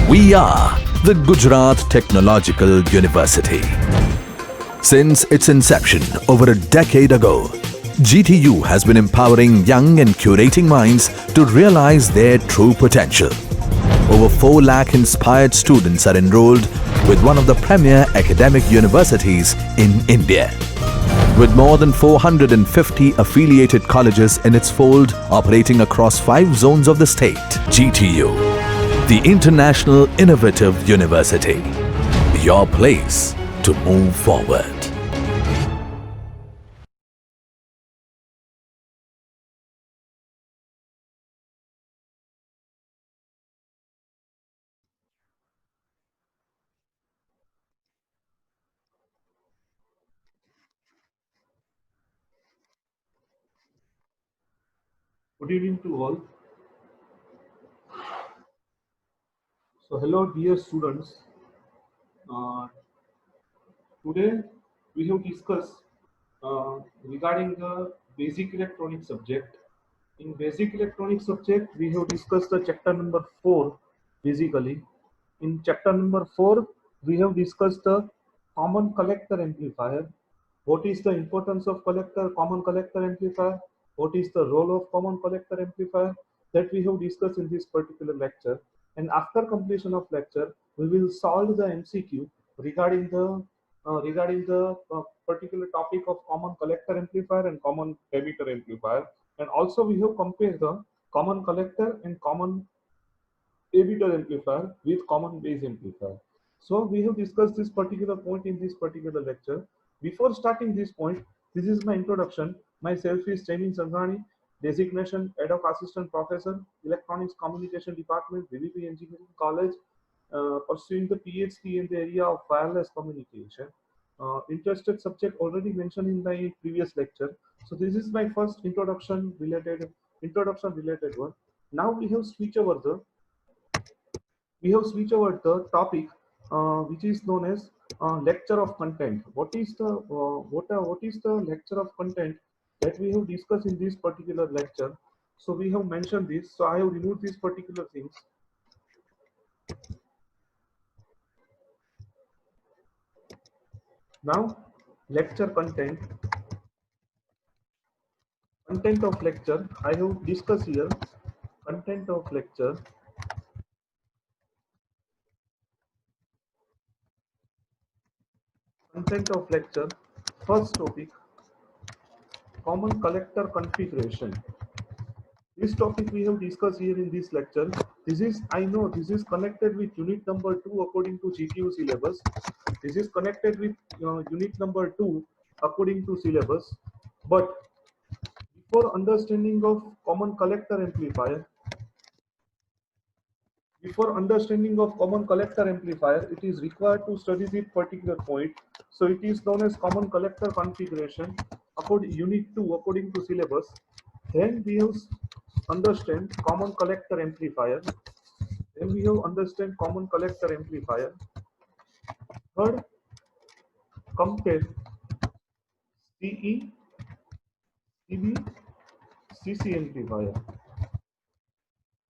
We are the Gujarat Technological University. Since its inception over a decade ago, GTU has been empowering young and curating minds to realize their true potential. Over 4 lakh inspired students are enrolled with one of the premier academic universities in India. With more than 450 affiliated colleges in its fold operating across 5 zones of the state, GTU, the International Innovative University, your place to move forward. Good evening to all. So, hello, dear students. Uh, Today we have discussed regarding the basic electronics subject. In basic electronics subject, we have discussed the chapter number 4 basically. In chapter number 4, we have discussed the common collector amplifier. What is the importance of common collector amplifier? What is the role of common collector amplifier? That we have discussed in this particular lecture. And after completion of lecture, we will solve the MCQ regarding the particular topic of common collector amplifier and common emitter amplifier. And also we have compared the common collector and common emitter amplifier with common base amplifier. So we have discussed this particular point in this particular lecture. Before starting this point, this is my introduction. Myself is Jaimin Sanghani, designation ad hoc assistant professor, electronics communication department, BBP Engineering College, pursuing the PhD in the area of wireless communication. Interested subject already mentioned in my previous lecture. So this is my first introduction related one. Now we have switched over the topic, which is known as lecture of content. What is the lecture of content that we have discussed in this particular lecture? So we have mentioned this. So I have removed these particular things. Now, lecture content. Content of lecture. I have discussed here. Content of lecture. Content of lecture. First topic. Common collector configuration. This topic we have discussed here in this lecture. I know this is connected with unit number 2 according to GTU syllabus. This is connected with unit number 2 according to syllabus. But before understanding of common collector amplifier, it is required to study this particular point. So it is known as common collector configuration according unit 2 according to syllabus. Then we have understand common collector amplifier. Then we have understand common collector amplifier. Third, compare CE, CB, CC amplifier.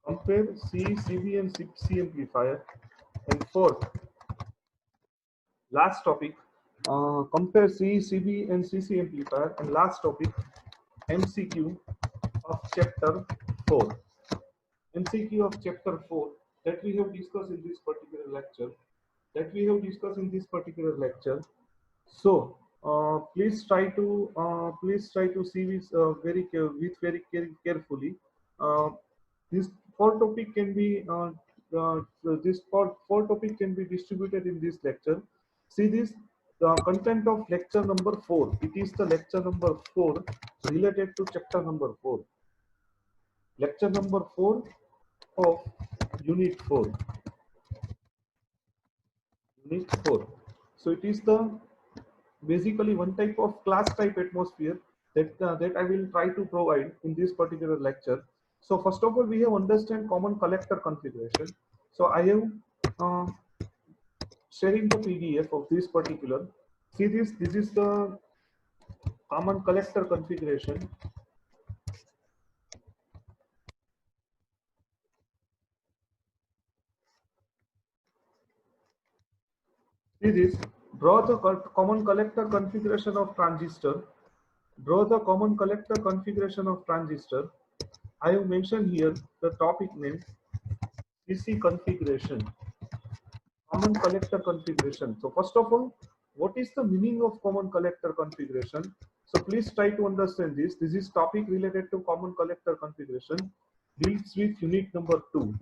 Compare CE, CB and CC amplifier. And fourth, last topic, compare CE, CB and CC amplifier. And last topic, MCQ of chapter 4. MCQ of chapter 4 that we have discussed in this particular lecture. So please try to see this very carefully. Uh, this four topic can be this four topic can be distributed in this lecture. See this, the content of lecture number 4. It is the lecture number 4 related to chapter number 4. Lecture number 4 of unit 4. Unit 4. So it is the basically one type of class type atmosphere that I will try to provide in this particular lecture. So first of all, we have understand common collector configuration. So I am uh, sharing the PDF of this particular. See this. This is the common collector configuration. See this, draw the common collector configuration of transistor. Draw the common collector configuration of transistor. I have mentioned here the topic name CC configuration, common collector configuration. So first of all, what is the meaning of common collector configuration? So please try to understand this. This is topic related to common collector configuration, deals with unit number 2.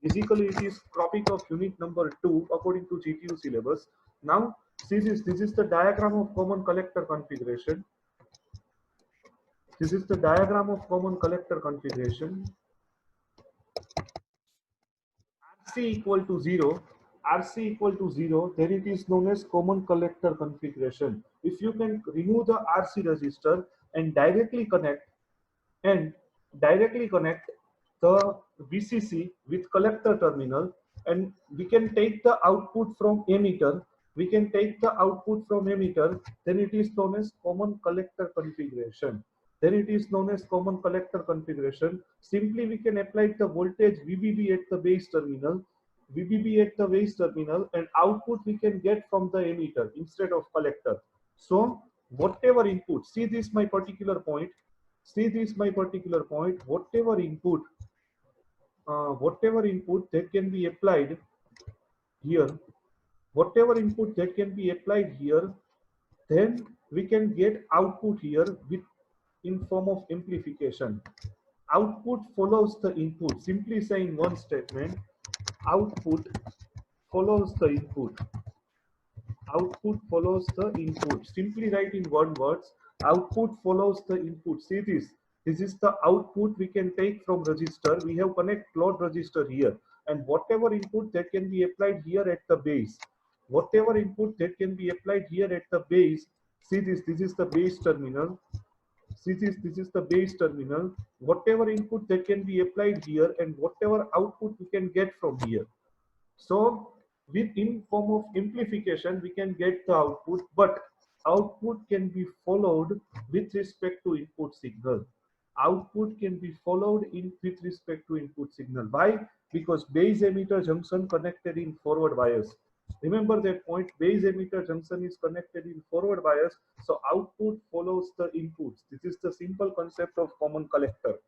Basically, it is topic of unit number 2 according to GTU syllabus. Now, see this. This is the diagram of common collector configuration. This is the diagram of common collector configuration. RC equal to 0, RC equal to 0, then it is known as common collector configuration. If you can remove the RC resistor and and directly connect the VCC with collector terminal, and we can take the output from emitter, then it is known as common collector configuration. Simply we can apply the voltage VBB at the base terminal, and output we can get from the emitter instead of collector. So whatever input, see this my particular point, whatever input that can be applied here, then we can get output here with in form of amplification. Output follows the input. Simply saying one statement, output follows the input. Output follows the input. Simply write in one words, output follows the input. See this. This is the output we can take from register. We have connect load register here, and whatever input that can be applied here at the base. See this. This is the base terminal. This is the base terminal. Whatever input that can be applied here, and whatever output we can get from here. So with in form of amplification, we can get the output, but output can be followed with respect to input signal. Why? Because base emitter junction connected in forward bias. Remember that point, base emitter junction is connected in forward bias, so output follows the inputs. This is the simple concept of common collector.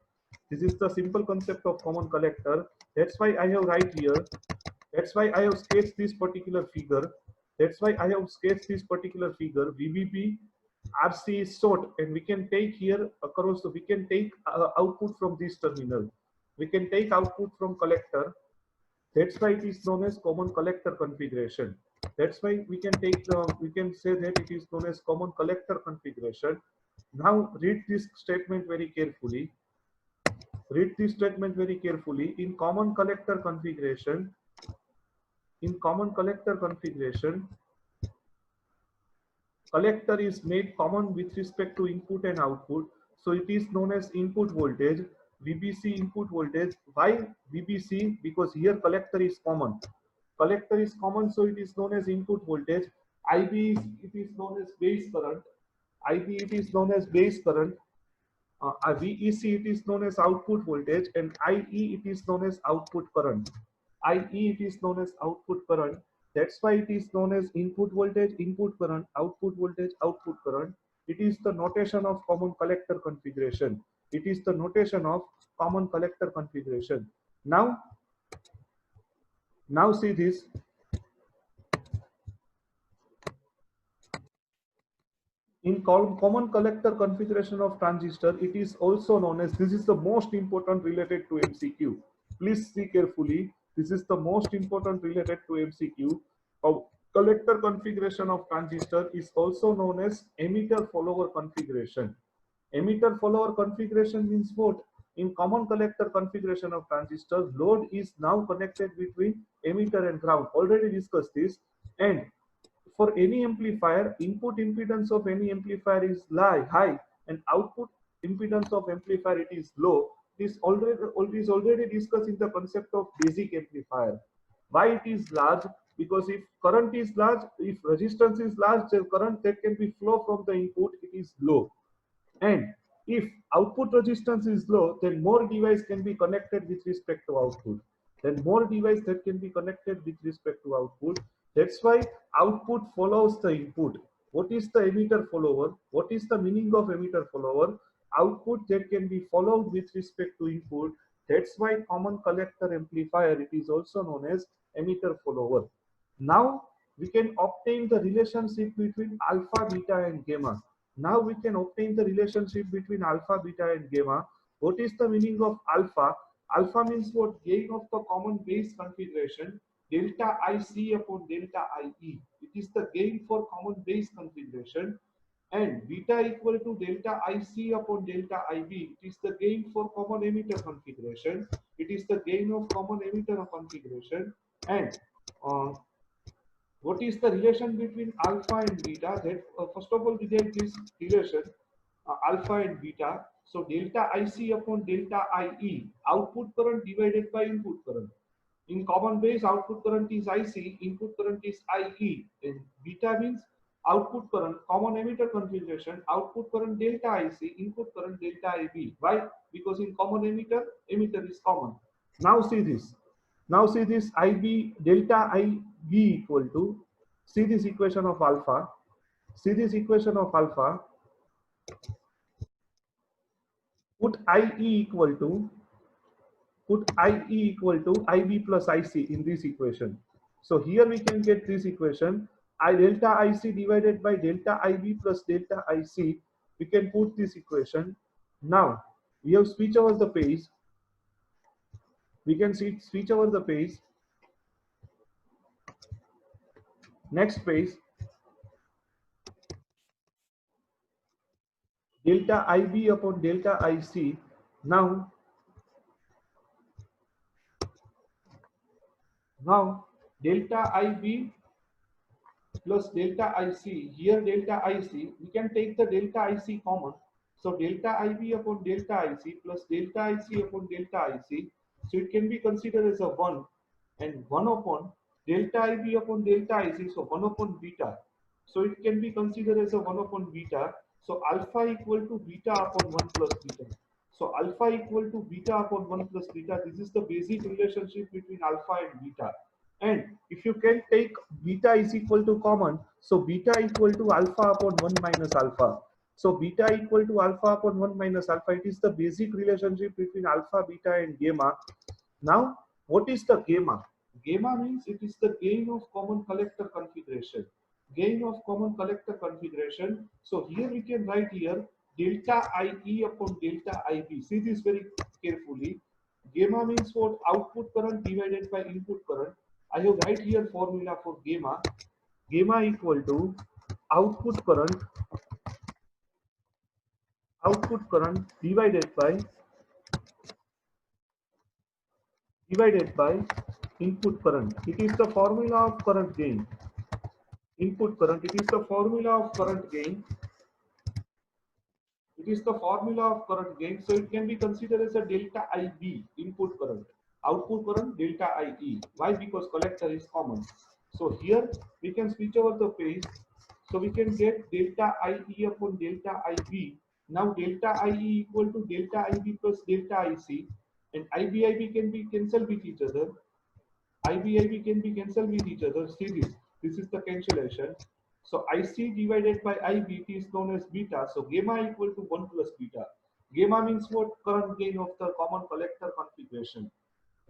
That's why I have write here. That's why I have sketched this particular figure. VBB RC is short, and we can take here across. We can take output from this terminal. We can take output from collector. That's why it is known as common collector configuration. That's why we can say that it is known as common collector configuration. Now read this statement very carefully. In common collector configuration, collector is made common with respect to input and output. So it is known as input voltage, VBC input voltage. Why VBC? Because here collector is common. So it is known as input voltage. IB it is known as base current. VEC it is known as output voltage, and IE it is known as output current. That's why it is known as input voltage, input current, output voltage, output current. It is the notation of common collector configuration. Now see this. In common collector configuration of transistor, it is also known as, this is the most important related to MCQ. Please see carefully. This is the most important related to MCQ. Collector configuration of transistor is also known as emitter follower configuration. Emitter follower configuration means what? In common collector configuration of transistor, load is now connected between emitter and ground. Already discussed this. And for any amplifier, input impedance of any amplifier is high, and output impedance of amplifier it is low. This is already discussed in the concept of basic amplifier. Why it is large? Because if current is large, if resistance is large, the current that can be flow from the input it is low. And if output resistance is low, then more device can be connected with respect to output. That's why output follows the input. What is the emitter follower? What is the meaning of emitter follower? Output that can be followed with respect to input. That's why common collector amplifier, it is also known as emitter follower. Now we can obtain the relationship between alpha, beta and gamma. Now we can obtain the relationship between alpha, beta and gamma. What is the meaning of alpha? Alpha means what? Gain of the common base configuration delta IC upon delta IE. It is the gain for common base configuration. And beta equal to delta IC upon delta IB. It is the gain for common emitter configuration. It is the gain of common emitter configuration. And what is the relation between alpha and beta? That first of all we get this relation alpha and beta. So delta IC upon delta IE, output current divided by input current. In common base, output current is IC, input current is IE. And beta means output current, common emitter configuration, output current delta IC, input current delta IB. Why? Because in common emitter, emitter is common. Now see this. Now see this IB, delta IB equal to, see this equation of alpha, see this equation of alpha, put IE equal to, put IE equal to IB plus IC in this equation. So here we can get this equation, I delta IC divided by delta IB plus delta IC. We can put this equation. Now we have switch over the page. We can see switch over the page. Next page. Delta IB upon delta IC. Now delta IB plus delta IC. Here delta IC, we can take the delta IC common. So delta IB upon delta IC plus delta IC upon delta IC. So it can be considered as a 1 and 1 upon delta IB upon delta IC. So 1 upon beta. So it can be considered as a 1 upon beta. So alpha equal to beta upon 1 plus beta. So alpha equal to beta upon 1 plus beta. This is the basic relationship between alpha and beta. And if you can take beta is equal to common, so beta equal to alpha upon 1 minus alpha. So beta equal to alpha upon 1 minus alpha. It is the basic relationship between alpha, beta and gamma. Now, what is the gamma? Gamma means it is the gain of common collector configuration. Gain of common collector configuration. So here we can write here delta IE upon delta IB. See this very carefully. Gamma means what? Output current divided by input current. I have write here formula for gamma. Gamma equal to output current divided by input current. It is the formula of current gain. Input current, it is the formula of current gain. It is the formula of current gain. So it can be considered as a delta IB, input current. Output current delta IE. Why? Because collector is common. So here we can switch over the page. So we can get delta IE upon delta IB. Now delta IE equal to delta IB plus delta IC. And IB can be cancelled with each other. IB can be cancelled with each other. See this. This is the cancellation. So IC divided by IB is known as beta. So gamma equal to 1 plus beta. Gamma means what? Current gain of the common collector configuration.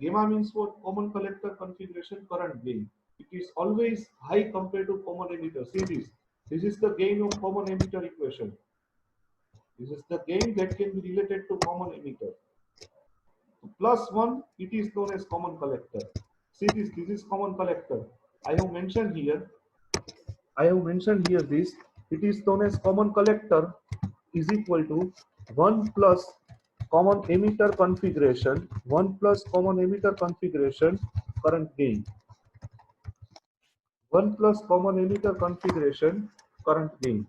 Gamma means what? Common collector configuration current gain. It is always high compared to common emitter. See this. This is the gain of common emitter equation. This is the gain that can be related to common emitter. Plus 1, it is known as common collector. See this. This is common collector. I have mentioned here this. It is known as common collector is equal to 1 plus common emitter configuration, 1 plus common emitter configuration current gain. 1 plus common emitter configuration current gain.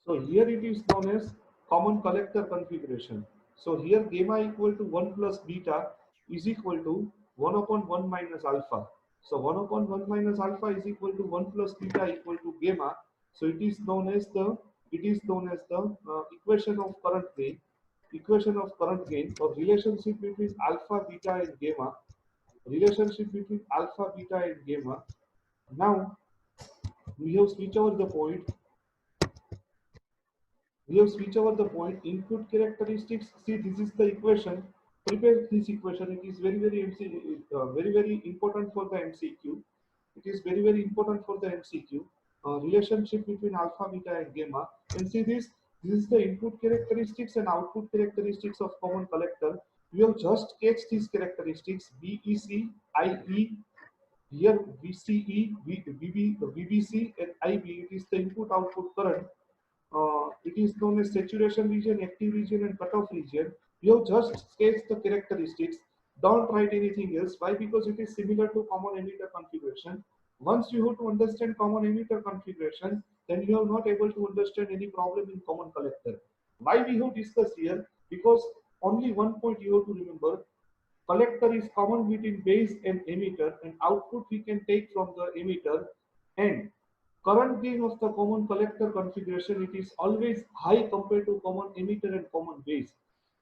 So here it is known as common collector configuration. So here gamma equal to 1 plus beta is equal to 1 upon 1 minus alpha. So 1 upon 1 minus alpha is equal to 1 plus beta equal to gamma. So it is known as the equation of current gain. Equation of current gain of relationship between alpha, beta and gamma. relationship between alpha, beta, and gamma. Now we have switched over the point. Input characteristics. See, this is the equation. Prepare this equation. It is very important for the MCQ. It is very important for the MCQ. Relationship between alpha, beta, and gamma. And see this. This is the input characteristics and output characteristics of common collector. We have just sketched these characteristics: BEC, IE. Here VCE, VBC, and IB. It is the input-output current. It is known as saturation region, active region, and cutoff region. You have just sketched the characteristics. Don't write anything else. Why? Because it is similar to common emitter configuration. Once you have to understand common emitter configuration, then you are not able to understand any problem in common collector. Why we have discussed here? Because only one point you have to remember. Collector is common between base and emitter, and output we can take from the emitter. And current gain of the common collector configuration, it is always high compared to common emitter and common base.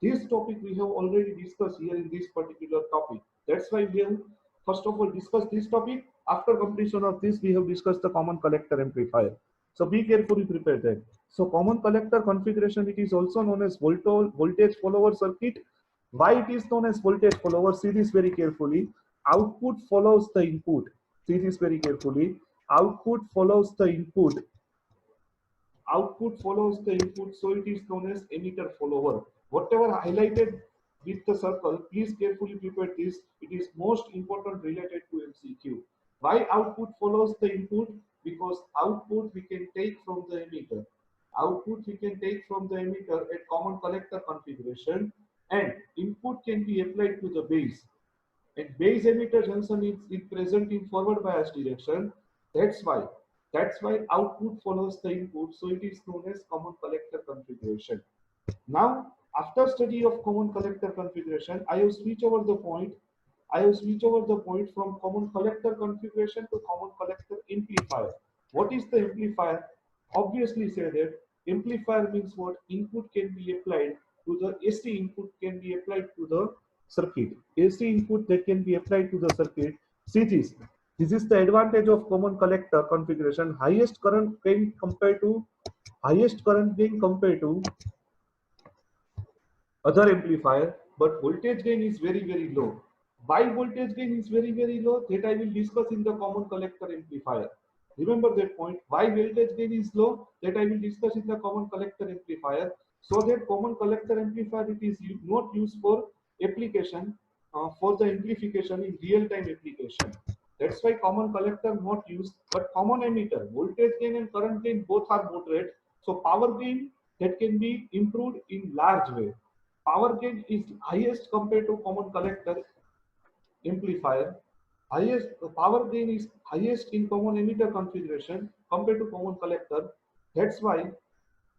This topic we have already discussed here in this particular topic. That's why we have first of all discussed this topic. After completion of this, we have discussed the common collector amplifier. So be carefully prepared that. So common collector configuration, it is also known as voltage follower circuit. Why it is known as voltage follower? See this very carefully. Output follows the input. See this very carefully. Output follows the input. Output follows the input, so it is known as emitter follower. Whatever highlighted with the circle, please carefully prepare this. It is most important related to MCQ. Why output follows the input? Because output we can take from the emitter. Output we can take from the emitter at common collector configuration, and input can be applied to the base. And base emitter junction is present in forward bias direction. That's why. That's why output follows the input. So it is known as common collector configuration. Now, after study of common collector configuration, I have switched over the point. I have switched over the point from common collector configuration to common collector amplifier. What is the amplifier? Obviously say that amplifier means what? Input can be applied to the AC input can be applied to the circuit. AC input that can be applied to the circuit. See this. This is the advantage of common collector configuration. Highest current gain compared to other amplifier, but voltage gain is very low. Why voltage gain is very low? That I will discuss in the common collector amplifier. Remember that point. Why voltage gain is low? That I will discuss in the common collector amplifier. So that common collector amplifier, it is not used for application for the amplification in real-time application. That's why common collector not used, but common emitter, voltage gain and current gain both are moderate. So power gain that can be improved in large way. Power gain is highest compared to common collector amplifier. Highest power gain is highest in common emitter configuration compared to common collector. That's why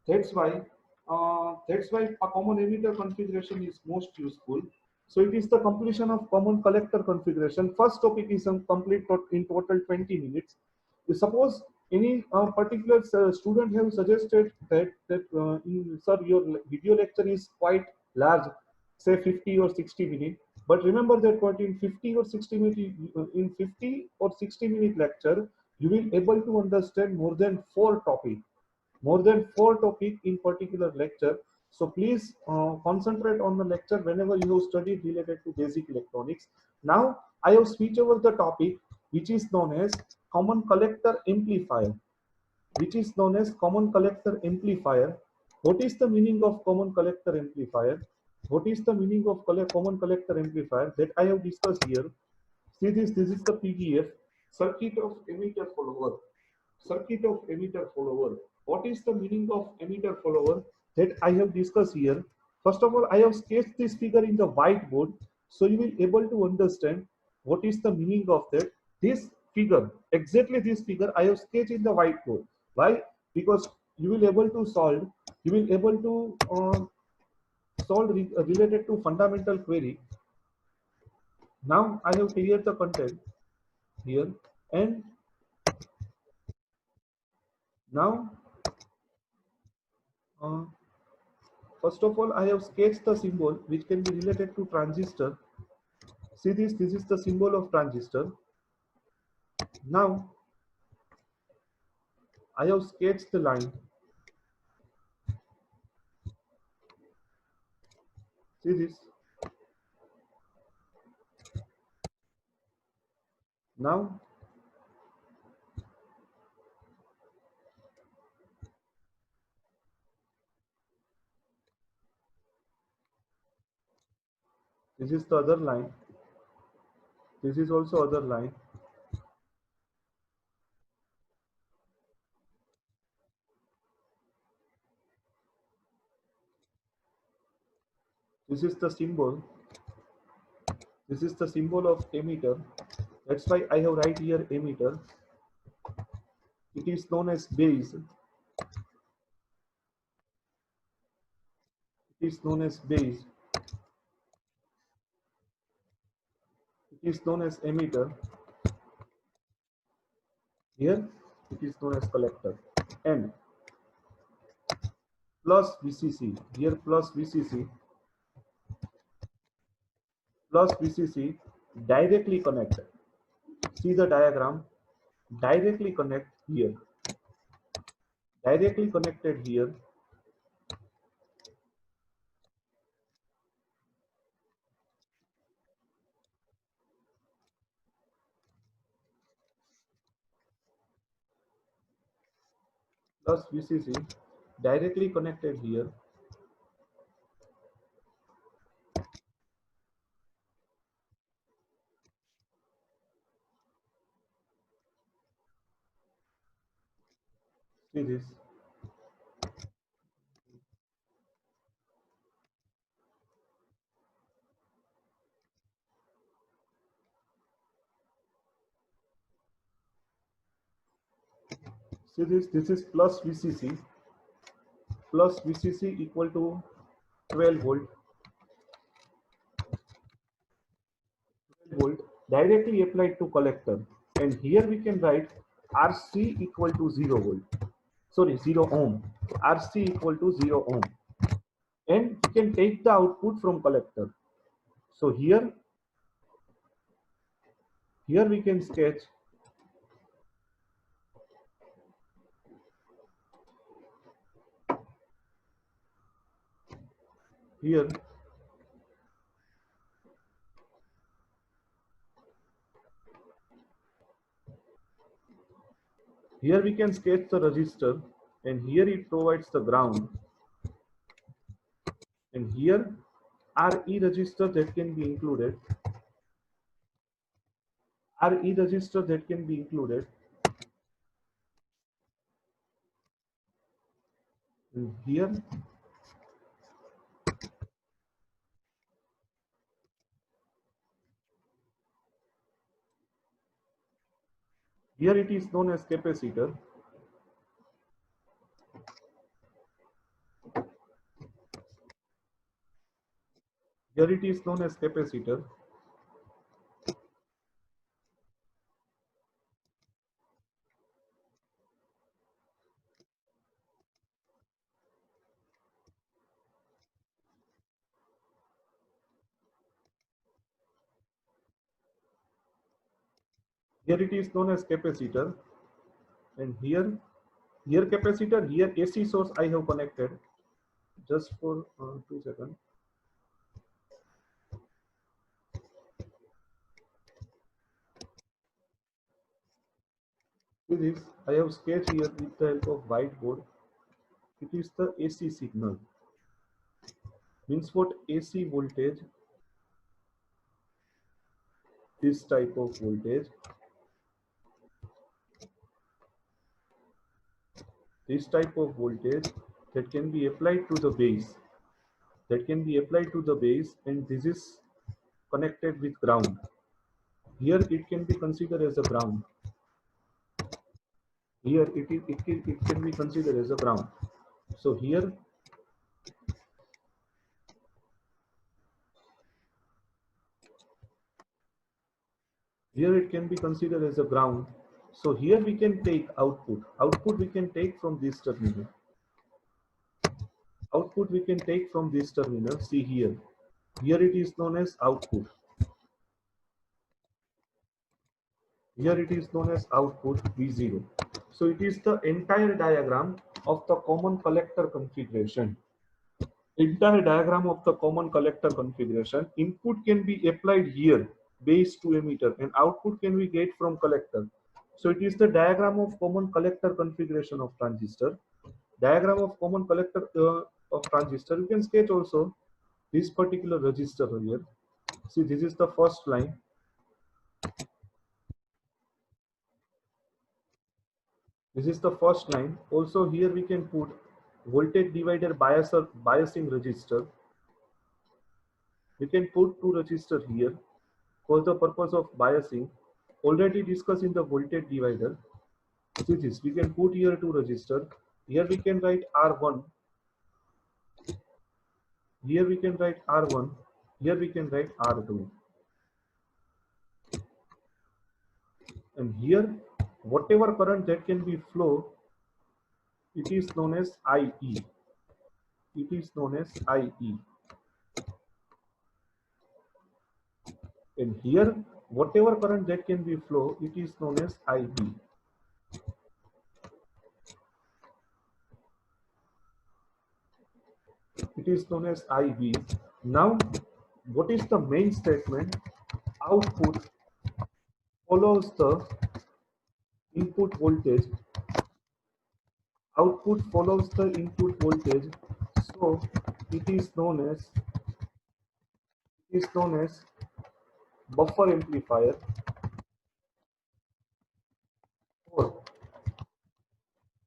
that's why a common emitter configuration is most useful. So it is the completion of common collector configuration. First topic is complete in total 20 minutes. Suppose any particular student have suggested that sir, your video lecture is quite large, say 50 or 60 minutes. But remember that point, in 50 or 60 minute in 50 or 60-minute lecture, you will able to understand more than four topic in particular lecture. So please concentrate on the lecture whenever you have studied related to basic electronics. Now I have switched over the topic which is known as common collector amplifier. Which is known as common collector amplifier. What is the meaning of common collector amplifier? What is the meaning of common collector amplifier that I have discussed here? See this is the PDF, circuit of emitter follower. Circuit of emitter follower. What is the meaning of emitter follower that I have discussed here? First of all, I have sketched this figure in the whiteboard, so you will able to understand what is the meaning of that. This figure, exactly this figure, I have sketched in the whiteboard. Why? Because you will able to solve. You will able to solve related to fundamental query. Now I have cleared the content here, and now first of all, I have sketched the symbol which can be related to transistor. See this is the symbol of transistor. Now I have sketched the line. See this. Now this is the other line. This is also other line. This is the symbol. This is the symbol of emitter. That's why I have write here emitter. It is known as base. It is known as base. It is known as emitter. Here it is known as collector. And plus VCC. Here plus VCC. Plus VCC directly connect. See the diagram. Directly connect here. Directly connected here. Plus VCC directly connected here. See this. See this is plus VCC. Plus VCC equal to 12 volt. 12 volt directly applied to collector. And here we can write RC equal to 0 volt. Sorry, 0 ohm. RC equal to 0 ohm. And we can take the output from collector. So here we can sketch here we can sketch the resistor, and here it provides the ground, and here RE resistor that can be included. RE resistor that can be included. And here it is known as capacitor. Here it is known as capacitor. Here it is known as capacitor, and here capacitor, here AC source I have connected. Just for 2 seconds. See this, I have sketched here with the help of whiteboard. It is the AC signal. Means what? AC voltage. This type of voltage. This type of voltage that can be applied to the base. That can be applied to the base, and this is connected with ground. Here it can be considered as a ground. Here it can be considered as a ground. So here it can be considered as a ground. So here we can take output. Output we can take from this terminal. Output we can take from this terminal. See here. Here it is known as output. Here it is known as output V0. So it is the entire diagram of the common collector configuration. Entire diagram of the common collector configuration. Input can be applied here, base to emitter, and output can be get from collector. So it is the diagram of common collector configuration of transistor. Diagram of common collector of transistor. You can sketch also this particular resistor here. See, this is the first line. This is the first line. Also here we can put voltage divider biasing resistor. We can put two resistors here for the purpose of biasing. Already discussed in the voltage divider. See this, we can put here two resistors. Here we can write R1. Here we can write R1. Here we can write R2. And here, whatever current that can be flow, it is known as IE. It is known as IE. And here, whatever current that can be flow, it is known as IB. It is known as IB. Now, what is the main statement? Output follows the input voltage. Output follows the input voltage. So it is known as buffer amplifier or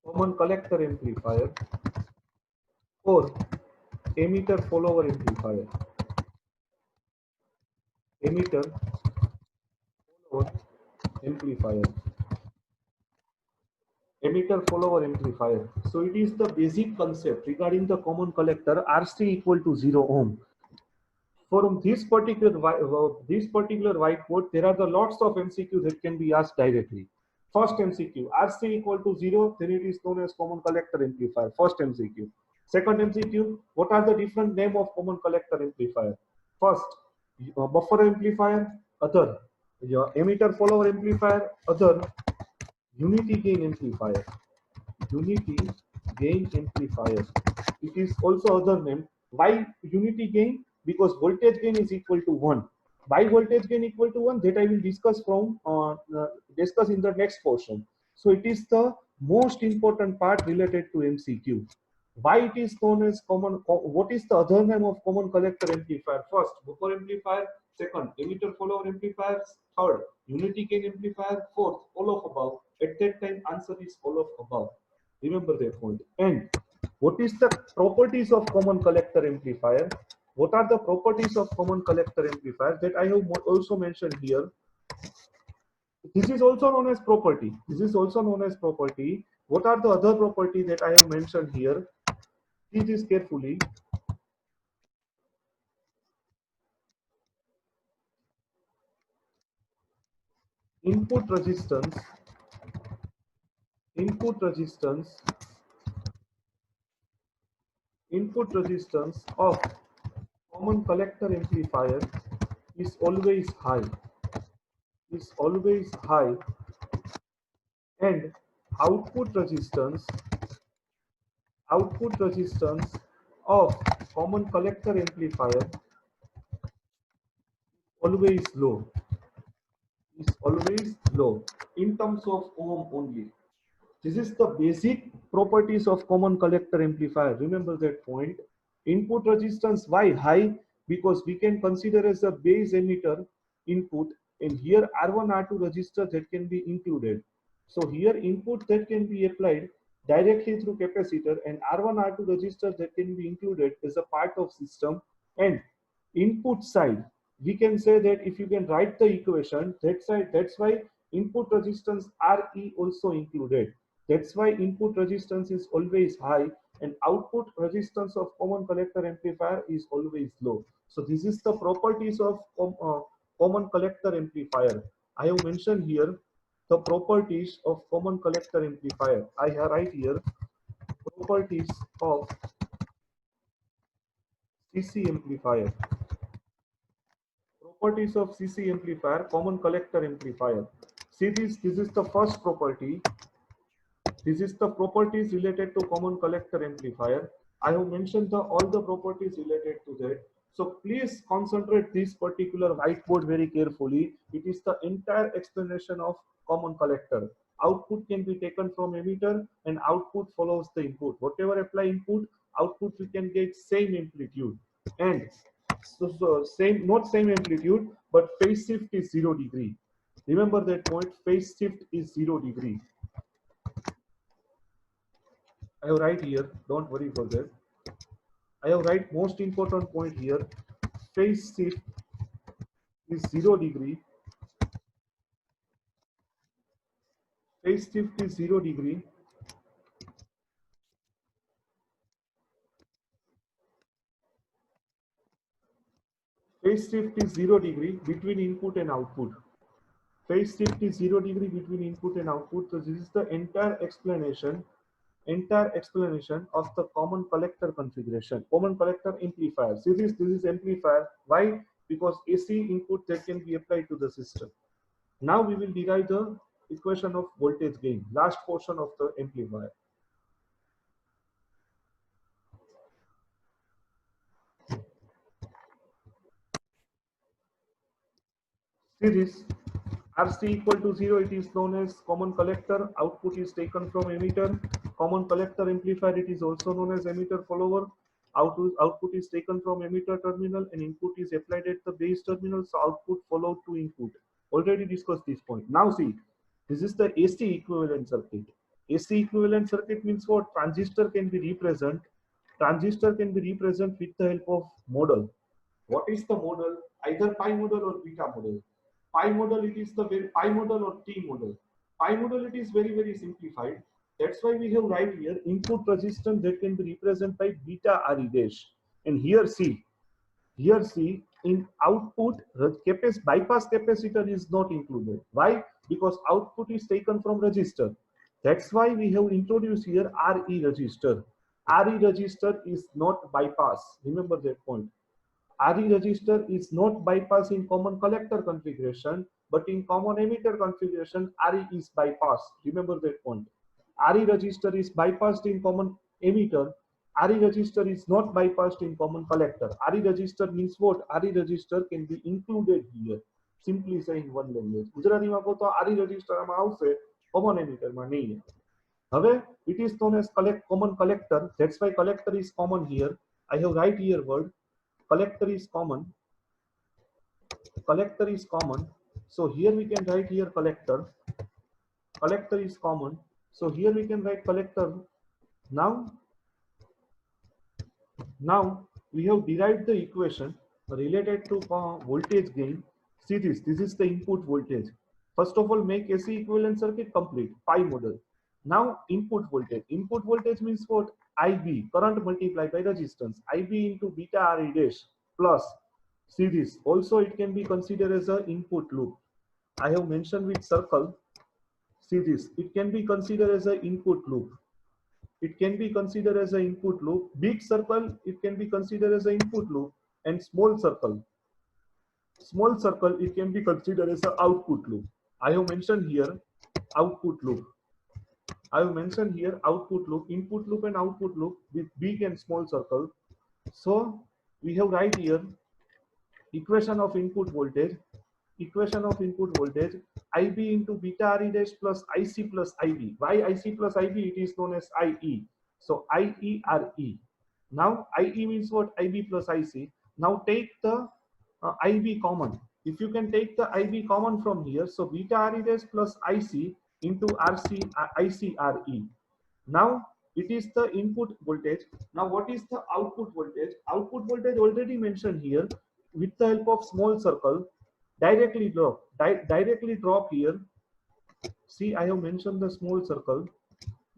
common collector amplifier or emitter follower amplifier. Emitter follower amplifier. Emitter follower amplifier. So it is the basic concept regarding the common collector RC equal to 0 ohm. From this particular whiteboard, there are the lots of MCQ that can be asked directly. First MCQ, RC equal to 0, then it is known as common collector amplifier. First MCQ. Second MCQ, what are the different name of common collector amplifier? First, buffer amplifier, other, your emitter follower amplifier, other, unity gain amplifier. Unity gain amplifier. It is also other name. Why unity gain? Because voltage gain is equal to 1. Why voltage gain equal to 1? That I will discuss in the next portion. So it is the most important part related to MCQ. Why it is known as common? What is the other name of common collector amplifier? First, buffer amplifier. Second, emitter follower amplifier. Third, unity gain amplifier. Fourth, all of above. At that time, answer is all of above. Remember that point. And what is the properties of common collector amplifier? What are the properties of common collector amplifier that I have also mentioned here? This is also known as property. This is also known as property. What are the other property that I have mentioned here? See this carefully. Input resistance, input resistance, input resistance of common collector amplifier is always high. Is always high, and output resistance of common collector amplifier always low. Is always low in terms of ohm only. This is the basic properties of common collector amplifier. Remember that point. Input resistance, why high? Because we can consider as a base emitter input, and here R1 R2 resistors that can be included. So here input that can be applied directly through capacitor, and R1 R2 resistors that can be included as a part of system. And input side, we can say that if you can write the equation, that's why input resistance RE also included. That's why input resistance is always high and output resistance of common collector amplifier is always low. So this is the properties of common collector amplifier. I have mentioned here the properties of common collector amplifier. I have right here properties of CC amplifier. Properties of CC amplifier, common collector amplifier. See this is the first property. This is the properties related to common collector amplifier. I have mentioned all the properties related to that. So please concentrate this particular whiteboard very carefully. It is the entire explanation of common collector. Output can be taken from emitter and output follows the input. Whatever apply input, output we can get same amplitude. And so same, not same amplitude, but phase shift is 0 degree. Remember that point, phase shift is 0 degree. I have write here, don't worry for that. I have write most important point here. Phase shift is 0 degree. Phase shift is 0 degree. Phase shift is 0 degree between input and output. Phase shift is 0 degree between input and output. So this is the entire explanation of the common collector configuration, common collector amplifier. See this is amplifier. Why? Because AC input that can be applied to the system. Now we will derive the equation of voltage gain, last portion of the amplifier. See this, RC equal to 0, it is known as common collector. Output is taken from emitter. Common collector amplifier, it is also known as emitter follower. Output is taken from emitter terminal and input is applied at the base terminal. So output followed to input. Already discussed this point. Now see, this is the AC equivalent circuit. AC equivalent circuit means what? Transistor can be represented. Transistor can be represented with the help of model. What is the model? Either pi model or beta model. Pi model, it is the pi model or T model. Pi model, it is very simplified. That's why we have right here input resistance that can be represented by beta Re dash. And here see in output bypass capacitor is not included. Why? Because output is taken from resistor. That's why we have introduced here Re resistor. Re resistor is not bypass. Remember that point. RE register is not bypass in common collector configuration, but in common emitter configuration, RE is bypassed. Remember that point. RE register is bypassed in common emitter. RE register is not bypassed in common collector. RE register means what? RE register can be included here. Simply saying one language. ગુજરાતીમાં કહો તો RE register આમાં આવશે, common emitter માં નહીં. હવે it is known as common collector. That's why collector is common here. I have write here word. Collector is common. Collector is common. So here we can write here collector. Collector is common. So here we can write collector. Now we have derived the equation related to voltage gain. See this is the input voltage. First of all, make AC equivalent circuit complete, pi model. Now input voltage. Input voltage means what? IB, current multiplied by resistance. IB into beta Re dash plus. See this. Also it can be considered as an input loop. I have mentioned with circle. See this. It can be considered as an input loop. It can be considered as an input loop. Big circle, it can be considered as an input loop. And small circle, it can be considered as an output loop. I have mentioned here output loop. I have mentioned here output loop, input loop and output loop with big and small circle. So we have right here equation of input voltage. Equation of input voltage, IB into beta Re dash plus IC plus IB. Why IC plus IB? It is known as IE. So IE Re. Now IE means what? IB plus IC. Now take the IB common. If you can take the IB common from here, so beta Re dash plus IC into IC Re. Now it is the input voltage. Now what is the output voltage? Output voltage already mentioned here with the help of small circle. Directly drop here. See, I have mentioned the small circle.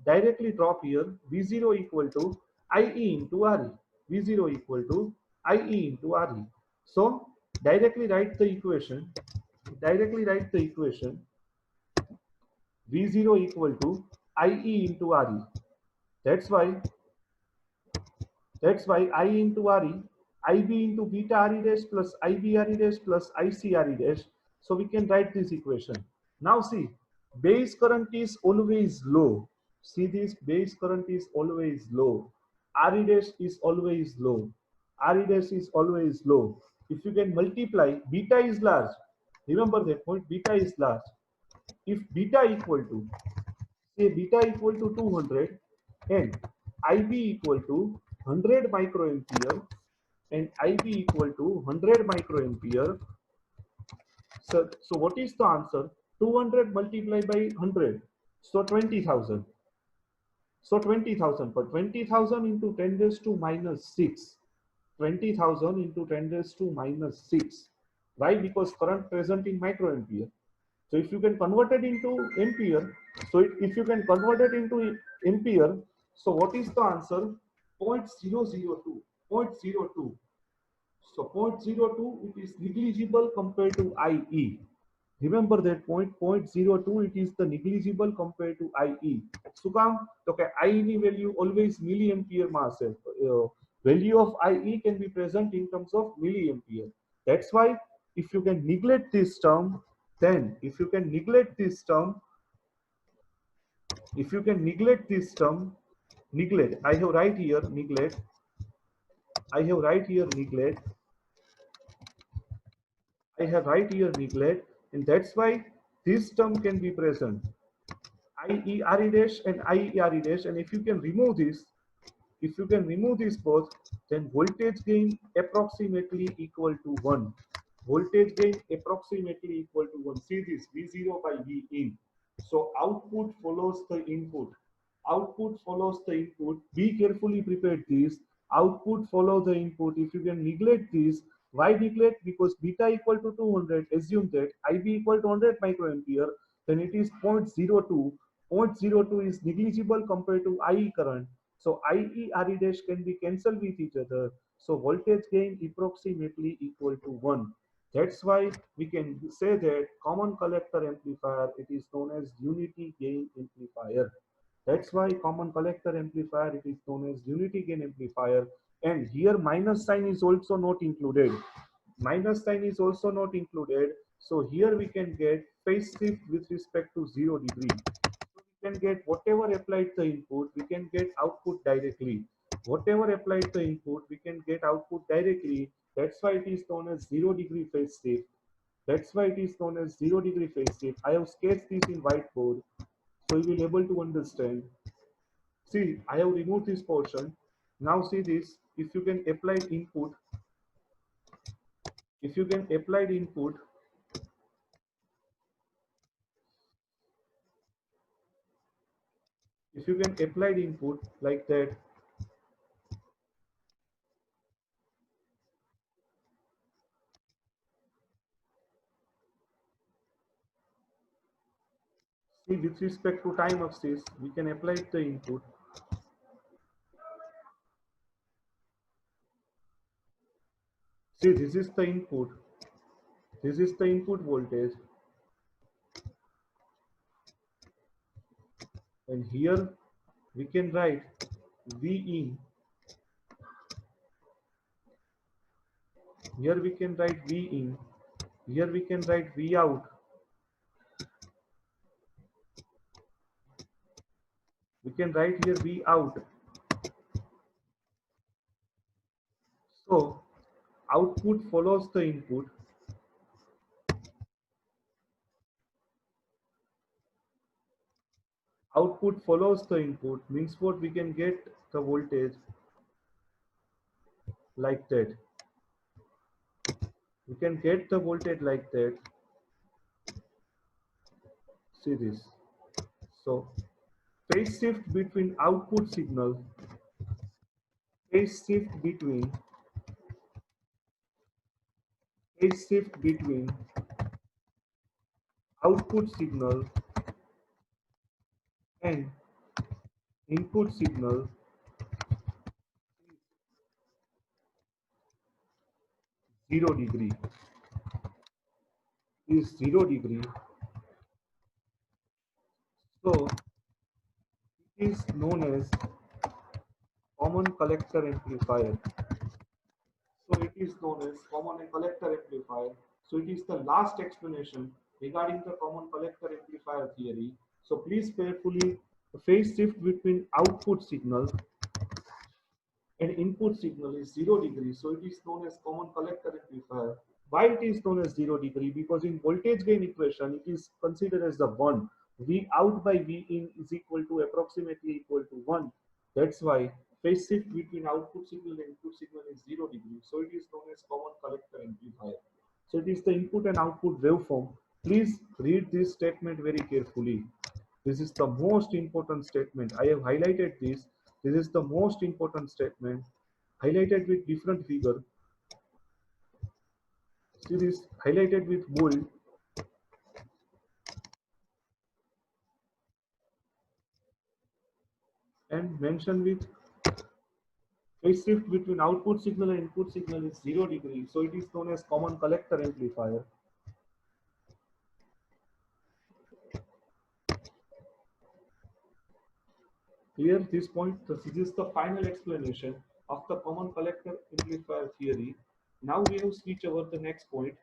Directly drop here. V0 equal to IE into Re. V0 equal to IE into Re. So directly write the equation. V0 equal to IE into Re. That's why I into Re, IB into beta Re dash plus IB Re dash plus IC Re dash. So we can write this equation. Now see, base current is always low. See this, base current is always low. RE dash is always low. RE dash is always low. If you can multiply, beta is large. Remember that point, beta is large. If beta equal to, say beta equal to 200 and IB equal to 100 microampere and IB equal to 100 microampere. So what is the answer? 200 multiplied by 100. So 20,000. So 20,000. But 20,000 into 10 raised to minus 6. 20,000 into 10 raised to minus 6. Why? Because current present in microampere. So if you can convert it into ampere, if you can convert it into ampere, so what is the answer? 0.002. 0.02. So 0.02, it is negligible compared to IE. Remember that point, 0.02, it is the negligible compared to IE. શું કામ? તો કે I ની value always milliampere માં હશે. Value of IE can be present in terms of milliampere. That's why if you can neglect this term, then if you can neglect this term, neglect, I have right here neglect, I have right here neglect, and that's why this term can be present. IE dash and IE dash, and if you can remove this, both, then voltage gain approximately equal to 1. Voltage gain approximately equal to 1. See this, V0 by V in. So output follows the input. Output follows the input. Be carefully prepared this. Output follow the input. If you can neglect this, why neglect? Because beta equal to 200, assume that IB equal to 100 microampere, then it is 0.02. 0.02 is negligible compared to IE current. So IE RE dash can be cancelled with each other. So voltage gain approximately equal to 1. That's why we can say that common collector amplifier, it is known as unity gain amplifier. That's why common collector amplifier, it is known as unity gain amplifier. And here minus sign is also not included. Minus sign is also not included. So here we can get phase shift with respect to 0 degree. We can get whatever applied the input, we can get output directly. Whatever applied the input, we can get output directly. That's why it is known as 0 degree phase shift. That's why it is known as 0 degree phase shift. I have sketched this in whiteboard, so you will be able to understand. See, I have removed this portion. Now see this, if you can apply input, if you can apply the input, if you can apply the input like that, see with respect to time axis, we can apply the input. See, this is the input. This is the input voltage. And here we can write V in. Here we can write V in. Here we can write V out. We can write here V out. So output follows the input. Output follows the input, means what? We can get the voltage like that. We can get the voltage like that. See this. So phase shift between output signal, phase shift between output signal and input signal is 0 degree. Is 0 degree. So it is known as common collector amplifier. So it is known as common collector amplifier. So it is the last explanation regarding the common collector amplifier theory. So please carefully, phase shift between output signal and input signal is 0 degree, so it is known as common collector amplifier. Why it is known as 0 degree? Because in voltage gain equation, it is considered as the 1. V out by V in is equal to approximately equal to 1. That's why phase shift between output signal and input signal is 0 degree. So it is known as common collector amplifier. So it is the input and output waveform. Please read this statement very carefully. This is the most important statement. I have highlighted this. This is the most important statement, highlighted with different figure. See this highlighted with bold and mentioned with phase shift between output signal and input signal is 0 degree. So it is known as common collector amplifier. Here, this point, this is the final explanation of the common collector amplifier theory. Now we have switch over the next point.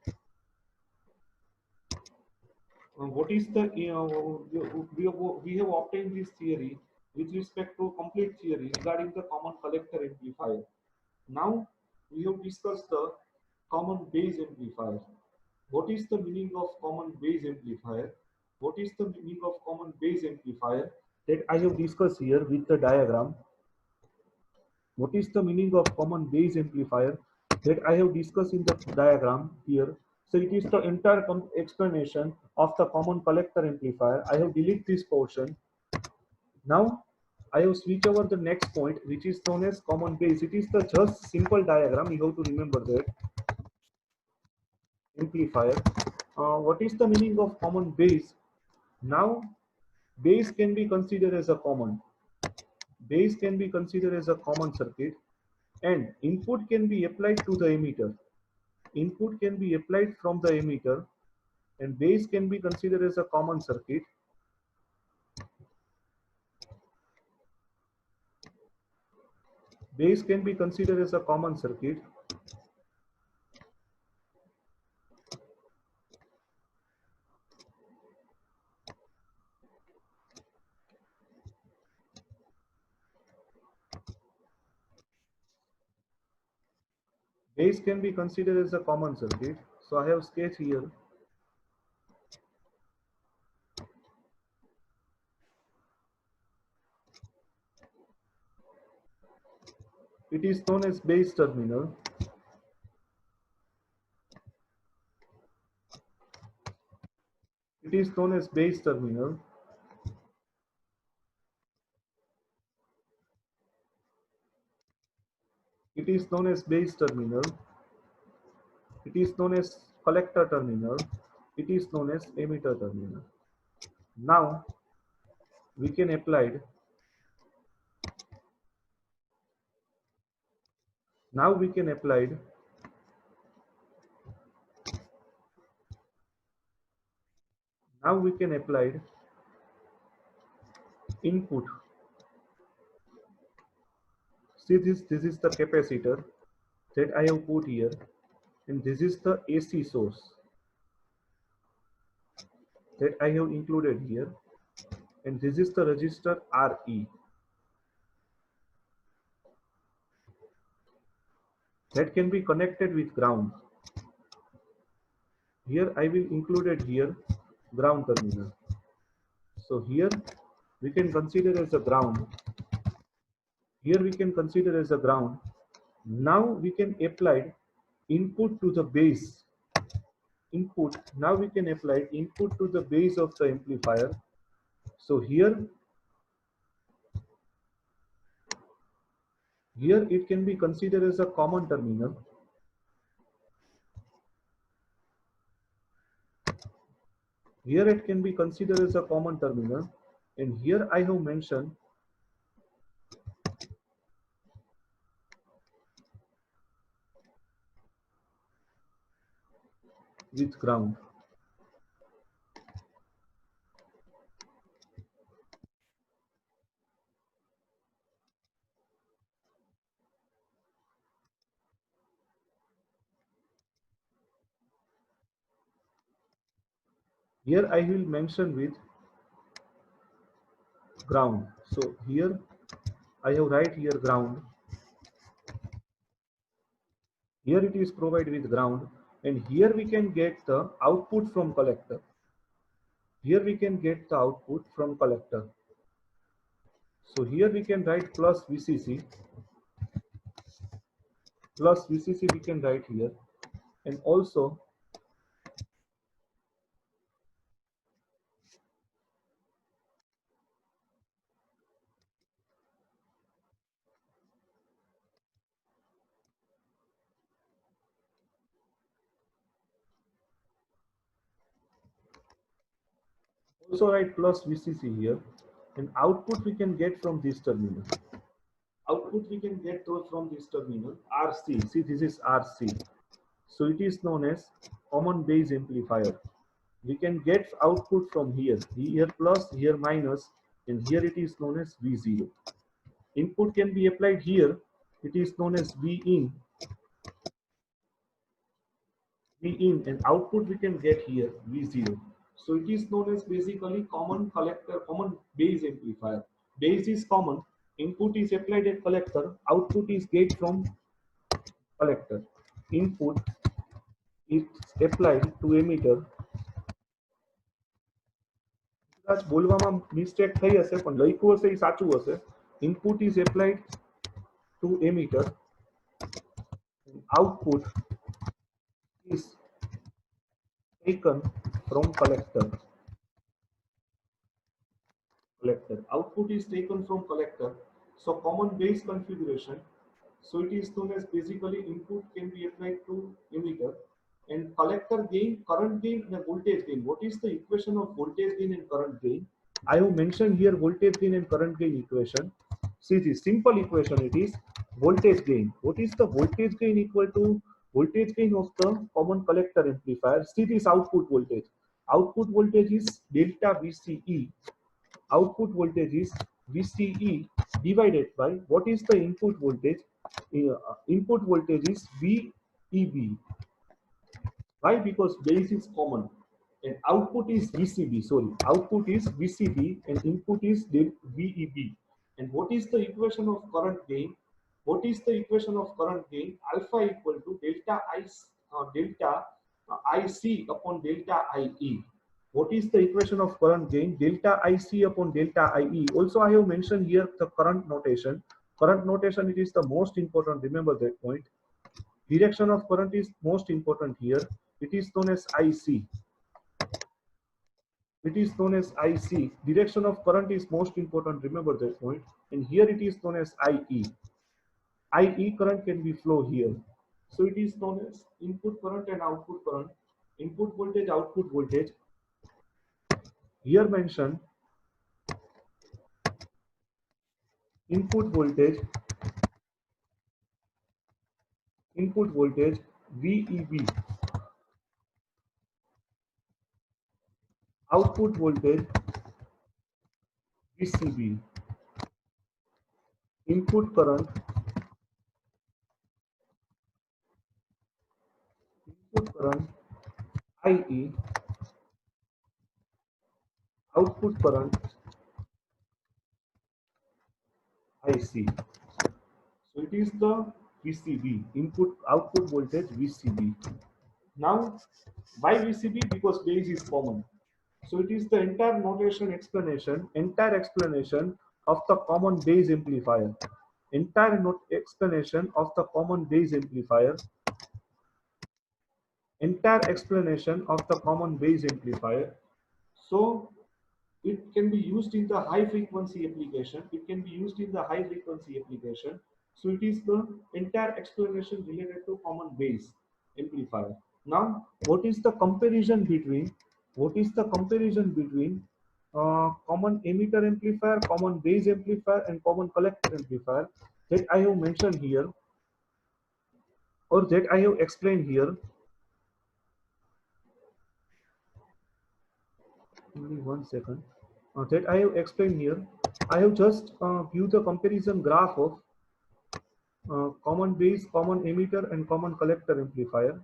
What is the we have obtained this theory with respect to complete theory regarding the common collector amplifier. Now we have discussed the common base amplifier. What is the meaning of common base amplifier? What is the meaning of common base amplifier that I have discussed here with the diagram? What is the meaning of common base amplifier that I have discussed in the diagram here? So it is the entire explanation of the common collector amplifier. I have deleted this portion. Now I have switched over the next point, which is known as common base. It is the just simple diagram. You have to remember that amplifier. What is the meaning of common base? Now base can be considered as a common. Base can be considered as a common circuit, and input can be applied to the emitter. Input can be applied from the emitter, and base can be considered as a common circuit. Base can be considered as a common circuit. Base can be considered as a common circuit. So I have sketched here. It is known as base terminal. It is known as base terminal. It is known as base terminal. It is known as collector terminal. It is known as emitter terminal. Now we can apply. Now we can apply. Now we can apply input. See this is the capacitor that I have put here, and this is the AC source that I have included here, and this is the resistor RE that can be connected with ground. Here I will include it here ground terminal. So here we can consider as a ground. Here we can consider as a ground. Now we can apply input to the base. Input. Now we can apply input to the base of the amplifier. So here it can be considered as a common terminal. Here it can be considered as a common terminal, and here I have mentioned with ground. Here I will mention with ground. So here I have write here ground. Here it is provided with ground, and here we can get the output from collector. Here we can get the output from collector. So here we can write plus VCC we can write here, and also write plus VCC here, and output we can get from this terminal. Output we can get those from this terminal RC. See, this is RC. So it is known as common base amplifier. We can get output from here. Here plus, here minus, and here it is known as V0. Input can be applied here. It is known as V in, and output we can get here V0. So it is known as basically common collector, common base amplifier. Base is common, input is applied at collector, output is get from collector. Input is applied to emitter. કદાચ બોલવામાં mistake થઈ હશે પણ લખ્યું હશે એ સાચું હશે. Input is applied to emitter, output is taken from collector. Output is taken from collector. So common base configuration. So it is known as basically input can be applied to emitter, and collector gain, current gain, and voltage gain. What is the equation of voltage gain and current gain? I have mentioned here voltage gain and current gain equation. See this simple equation. It is voltage gain. What is the voltage gain equal to? Voltage gain of the common collector amplifier. See this output voltage. Output voltage is delta VCE. Output voltage is VCE divided by what is the input voltage? Input voltage is VEB. Why? Because base is common, and output is VCB. Sorry, output is VCB and input is VEB. And what is the equation of current gain? What is the equation of current gain? Alpha equal to delta IC upon delta IE. What is the equation of current gain? Delta IC upon delta IE. Also, I have mentioned here the current notation. Current notation, it is the most important. Remember that point. Direction of current is most important here. It is known as IC. It is known as IC. Direction of current is most important. Remember that point. And here it is known as IE. IE current can be flow here. So it is known as input current and output current. Input voltage, output voltage. Here mentioned input voltage VEB, output voltage VCB, input current IE, output current IC. So it is the VCB, input output voltage VCB. Now, why VCB? Because base is common. So it is the entire notation explanation of the common base amplifier. Explanation of the common base amplifier. So it can be used in the high frequency application. So it is the entire explanation related to common base amplifier. Now, what is the comparison between common emitter amplifier, common base amplifier, and common collector amplifier that I have mentioned here, or that I have explained here. Only 1 second. That I have explained here. I have just viewed the comparison graph of common base, common emitter, and common collector amplifier.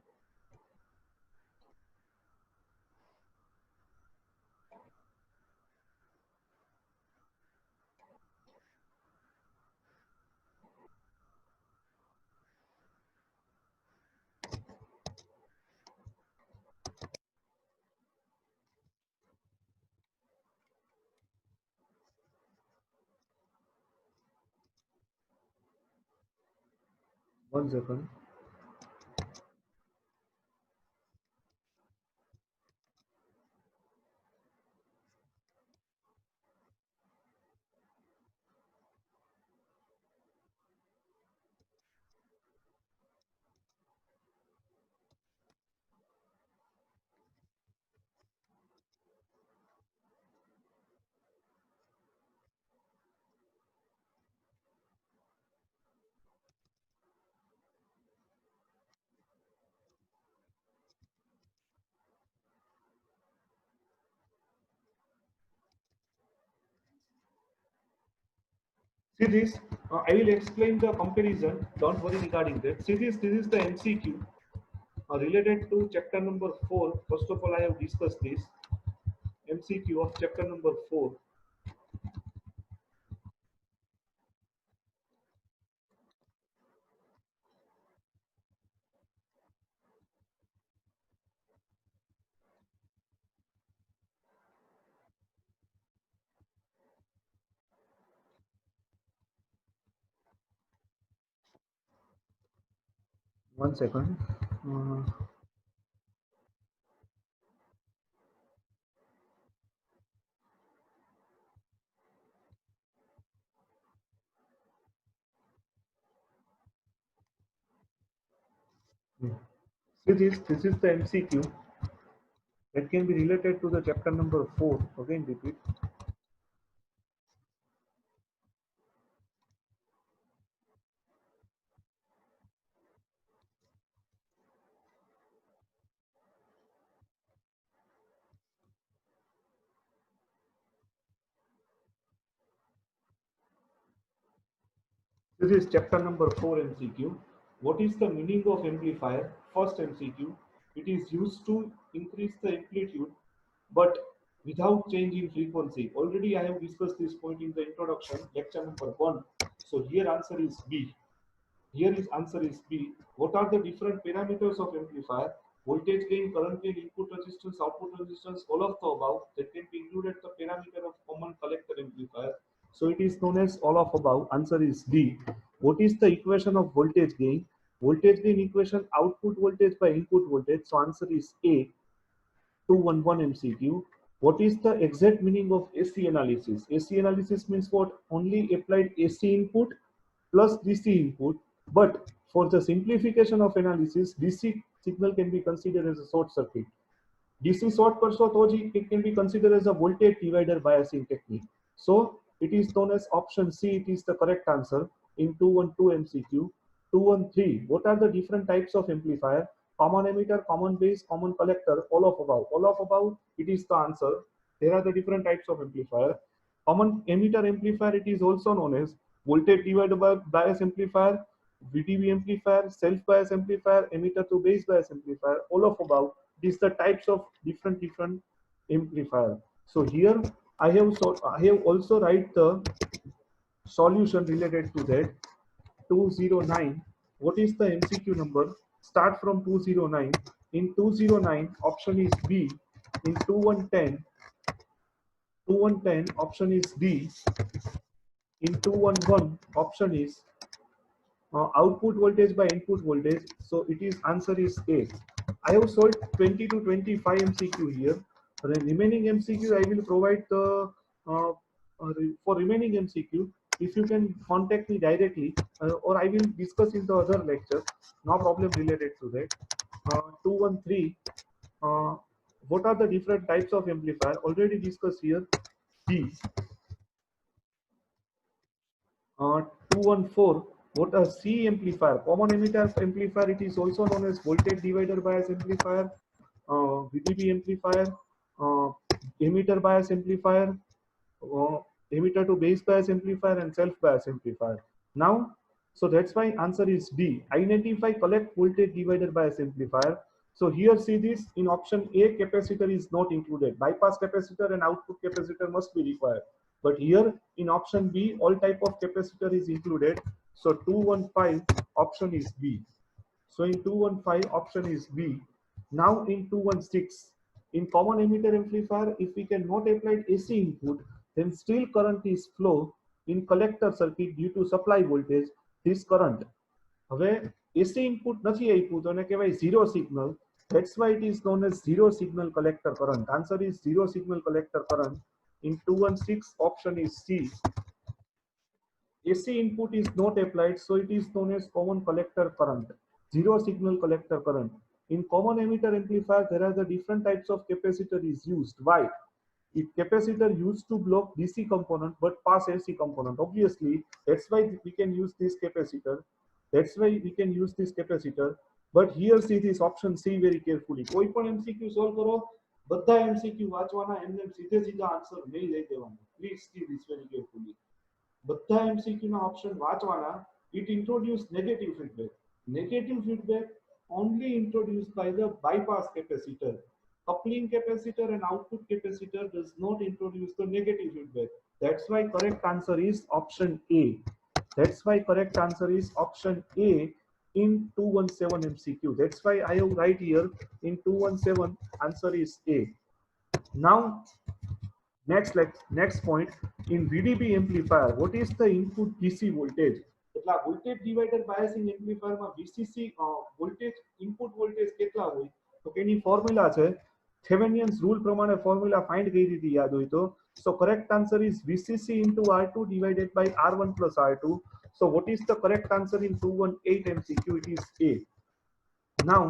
One second. See this, I will explain the comparison. Don't worry regarding that. See this is the MCQ related to chapter number 4. First of all, I have discussed this MCQ of chapter number 4. One second. Uh, See this is the MCQ that can be related to the chapter number 4. Again, repeat. This is chapter number 4 MCQ. What is the meaning of amplifier? First MCQ. It is used to increase the amplitude but without change in frequency. Already I have discussed this point in the introduction, lecture number 1. So here answer is B. Here is answer is B. What are the different parameters of amplifier? Voltage gain, current gain, input resistance, output resistance, all of the above that can be included the parameter of common collector amplifier. So it is known as all of above. Answer is D. What is the equation of voltage gain? Voltage gain equation output voltage by input voltage. So answer is A. 211 MCQ. What is the exact meaning of AC analysis? AC analysis means what? Only applied AC input plus DC input. But for the simplification of analysis, DC signal can be considered as a short circuit. DC short persology, it can be considered as a voltage divider biasing technique. So it is known as option C. It is the correct answer in 212 MCQ. 213. What are the different types of amplifier? Common emitter, common base, common collector, all of above. All of above, it is the answer. There are the different types of amplifier. Common emitter amplifier, it is also known as voltage divider bias amplifier, VDB amplifier, self bias amplifier, emitter to base bias amplifier, all of above. These are the types of different amplifier. So here I have also write the solution related to that. 209. What is the MCQ number? Start from 209. In 209, option is B. In 2110 option is D. In 211, option is output voltage by input voltage. So it is answer is A. I have solved 20 to 25 MCQ here. For the remaining MCQ, I will provide the for remaining MCQ. If you can contact me directly, or I will discuss in the other lecture. No problem related to that. 213. Uh, what are the different types of amplifier? Already discussed here. D. 214. What a C amplifier, common emitter amplifier, it is also known as voltage divider bias amplifier, VDB amplifier, uh, emitter bias amplifier, uh, emitter to base bias amplifier, and self bias amplifier. Now, so that's why answer is D. Identify collect voltage divider bias amplifier. So here see this in option A, capacitor is not included. Bypass capacitor and output capacitor must be required. But here in option B, all type of capacitor is included. So 215 option is B. So in 215 option is B. Now in 216, in common emitter amplifier, if we cannot apply AC input, then still current is flow in collector circuit due to supply voltage. This current. હવે AC input નથી આપ્યું તો એને કહેવાય zero signal. That's why it is known as zero signal collector current. Answer is zero signal collector current. In 216 option is C. AC input is not applied, so it is known as common collector current, zero signal collector current. In common emitter amplifier, there are the different types of capacitor is used. Why? If capacitor used to block DC component but pass AC component, obviously that's why we can use this capacitor. That's why we can use this capacitor. But here see this option C very carefully. કોઈ પણ MCQ solve કરો, બધા MCQ વાંચવાના, એમને સીધે સીધા answer નહીં લઈ દેવાના. Please see this very carefully. બધા MCQ ના option વાંચવાના. It introduced negative feedback. Negative feedback only introduced by the bypass capacitor. Coupling capacitor and output capacitor does not introduce the negative feedback. That's why correct answer is option A. That's why correct answer is option A in 217 MCQ. That's why I have right here in 217 answer is A. Now next point, in VDB amplifier, what is the input DC voltage? એટલા voltage divider biasing amplifier માં VCC voltage input voltage કેટલા હોય? તો એની formula છે, થેવેનિયન્સ rule પ્રમાણે formula find કરી દીધી યાદ હોય તો. So correct answer is VCC into R2 divided by R1 plus R2. So what is the correct answer in 218 MCQ? It is A. Now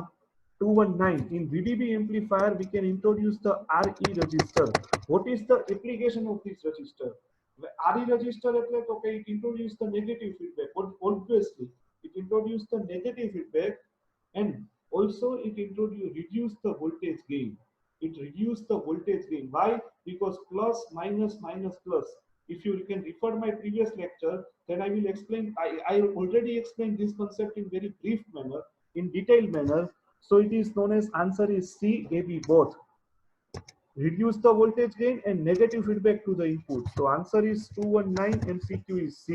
219, in VDB amplifier we can introduce the RE register. What is the application of this register? RE register એટલે તો કે it introduce the negative feedback. Obviously it introduce the negative feedback, and also it reduce the voltage gain. It reduce the voltage gain. Why? Because plus minus minus plus. If you can refer my previous lecture, then I will explain. I already explained this concept in very brief manner, in detailed manner. So it is known as answer is C, AB both. Reduce the voltage gain and negative feedback to the input. So answer is 219 MCQ is C.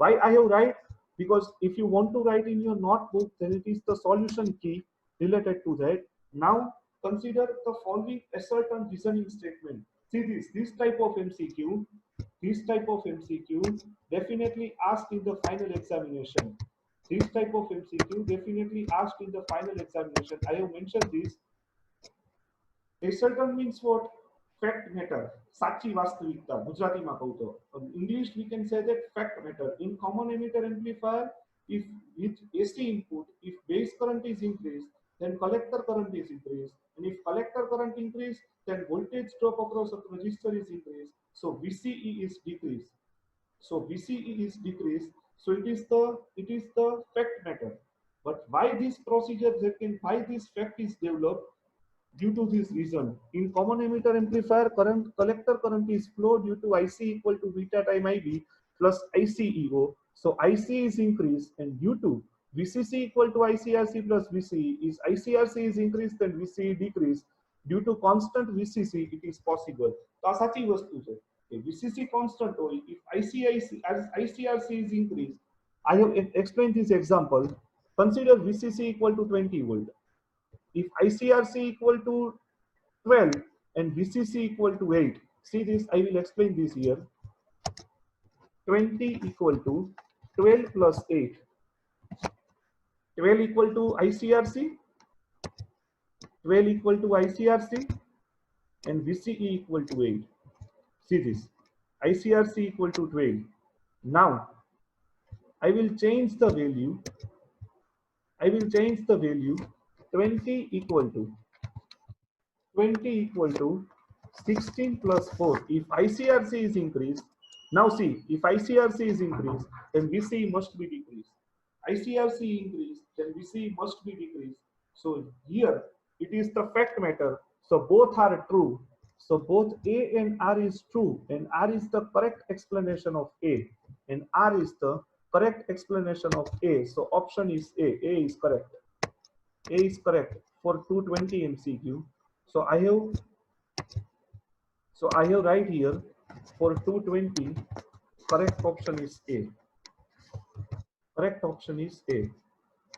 Why I have write? Because if you want to write in your notebook, then it is the solution key related to that. Now consider the following assert and reasoning statement. See this type of MCQ, this type of MCQ definitely asked in the final examination. This type of MCQ definitely asked in the final examination. I have mentioned this. Assertion means what? Fact matter. સાચી વાસ્તવિકતા. ગુજરાતીમાં કહું તો English we can say that fact matter. In common emitter amplifier, if with AC input, if base current is increased, then collector current is increased, and if collector current increase, then voltage drop across a resistor is increased. So VCE is decreased. So VCE is decreased. So it is the fact matter. But why this procedure, why this fact is developed? Due to this reason, in common emitter amplifier, collector current is flow due to IC equal to beta time IB plus ICEO. So IC is increased, and due to VCC equal to ICRC plus VCE, is ICRC is increased and VCE decreased. Due to constant VCC, it is possible. તો આ સાચી વસ્તુ છે કે VCC constant હોય, if ICRC is increased. I have explained this example. Consider VCC equal to 20 volt. If ICRC equal to 12 and VCC equal to 8, see this, I will explain this here. 20 equal to 12 plus 8. 12 equal to ICRC, 12 equal to ICRC, and VCE equal to 8. See this, ICRC equal to 12. Now, I will change the value. 20 equal to 16 plus 4. If ICRC is increased, now see, if ICRC is increased, then VCE must be decreased. ICRC increased, then VCE must be decreased. So here it is the fact matter. So both are true. So both A and R is true, and R is the correct explanation of A, and R is the correct explanation of A. So option is A. A is correct. A is correct for 220 MCQ. So I have right here for 220, correct option is A. Correct option is A.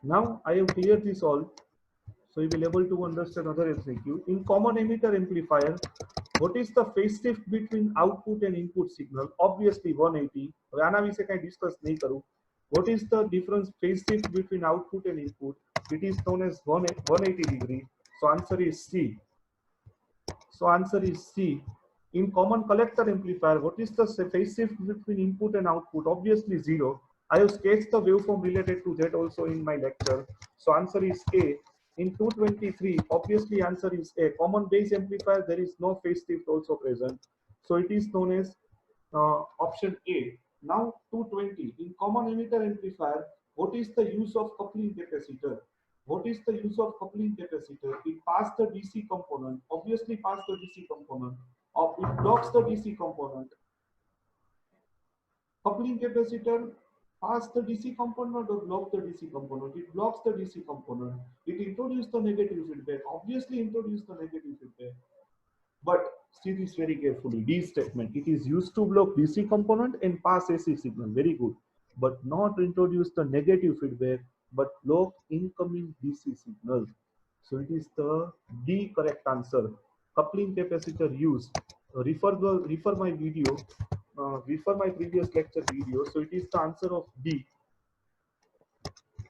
Now I have cleared this all, so you will be able to understand other MCQ. In common emitter amplifier, what is the phase shift between output and input signal? Obviously 180. હવે આના વિશે કઈ discuss નહીં કરું. What is the difference phase shift between output and input? It is known as 180 degree. So answer is C. So answer is C. In common collector amplifier, what is the phase shift between input and output? Obviously zero. I have sketched the waveform related to that also in my lecture. So answer is A. In 223, obviously answer is A. Common base amplifier, there is no phase shift also present. So it is known as option A. Now 220. In common emitter amplifier, what is the use of coupling capacitor? What is the use of coupling capacitor? It passes the DC component, obviously pass the DC component, or it blocks the DC component. Coupling capacitor pass the DC component or block the DC component? It blocks the DC component. It introduces the negative feedback, obviously introduce the negative feedback. But see this very carefully, D statement, it is used to block DC component and pass AC signal, very good, but not introduce the negative feedback, but block incoming DC signal. So it is the D correct answer. Coupling capacitor used. Refer my video, refer my previous lecture video. So it is the answer of D.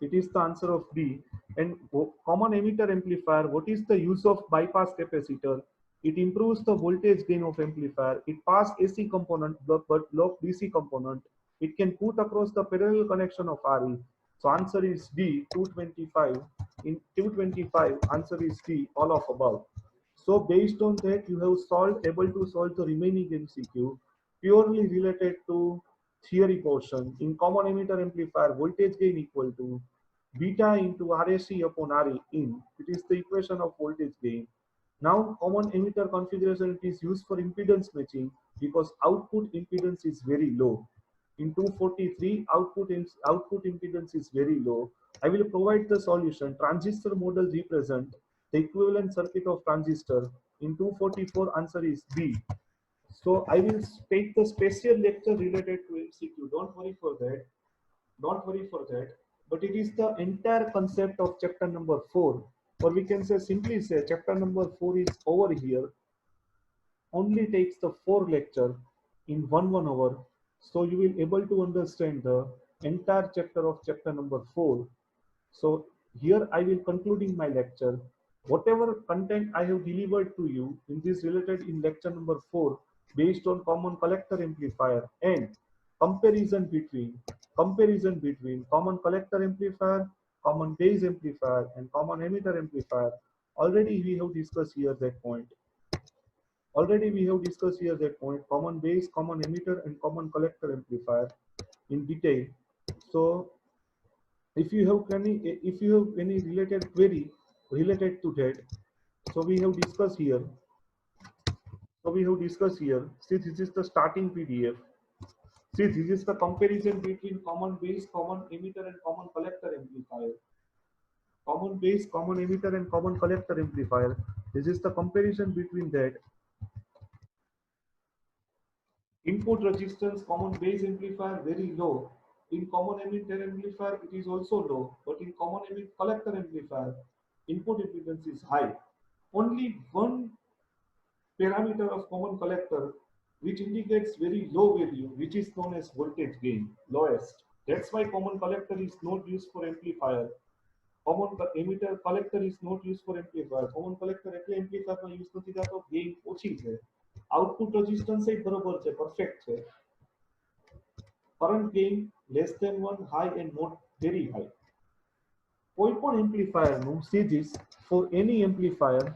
It is the answer of D. And common emitter amplifier, what is the use of bypass capacitor? It improves the voltage gain of amplifier. It pass AC component but block DC component. It can put across the parallel connection of RE. So answer is D, 225. In 225, answer is D, all of above. So based on that, you have able to solve the remaining MCQ purely related to theory portion. In common emitter amplifier, voltage gain equal to beta into RAC upon RE in. It is the equation of voltage gain. Now common emitter configuration, it is used for impedance matching because output impedance is very low. In 243, output impedance is very low. I will provide the solution. Transistor model represent the equivalent circuit of transistor. In 244, answer is B. So I will take the special lecture related to MCQ. Don't worry for that. Don't worry for that. But it is the entire concept of chapter number 4. Or we can say simply say chapter number 4 is over here. Only takes the 4 lecture in 1 hour. So you will able to understand the entire chapter of chapter number 4. So here I will concluding my lecture. Whatever content I have delivered to you in this related in lecture number 4 based on common collector amplifier and comparison between common collector amplifier, common base amplifier and common emitter amplifier. Already we have discussed here that point. Common base, common emitter and common collector amplifier in detail. So if you have any related query related to that, so we have discussed here. See, this is the starting PDF. See, this is the comparison between common base, common emitter and common collector amplifier. Common base, common emitter and common collector amplifier. This is the comparison between that. Input resistance, common base amplifier very low. In common emitter amplifier, it is also low. But in common collector amplifier, input impedance is high. Only one parameter of common collector which indicates very low value, which is known as voltage gain, lowest. That's why common collector is not used for amplifier. Common emitter collector is not used for amplifier. Common collector એટલે amplifier માં use નથી થતો, gain ઓછી છે. Output resistance એ બરોબર છે, perfect છે. Current gain less than 1, high and not very high. કોઈપણ amplifier નું series for any amplifier,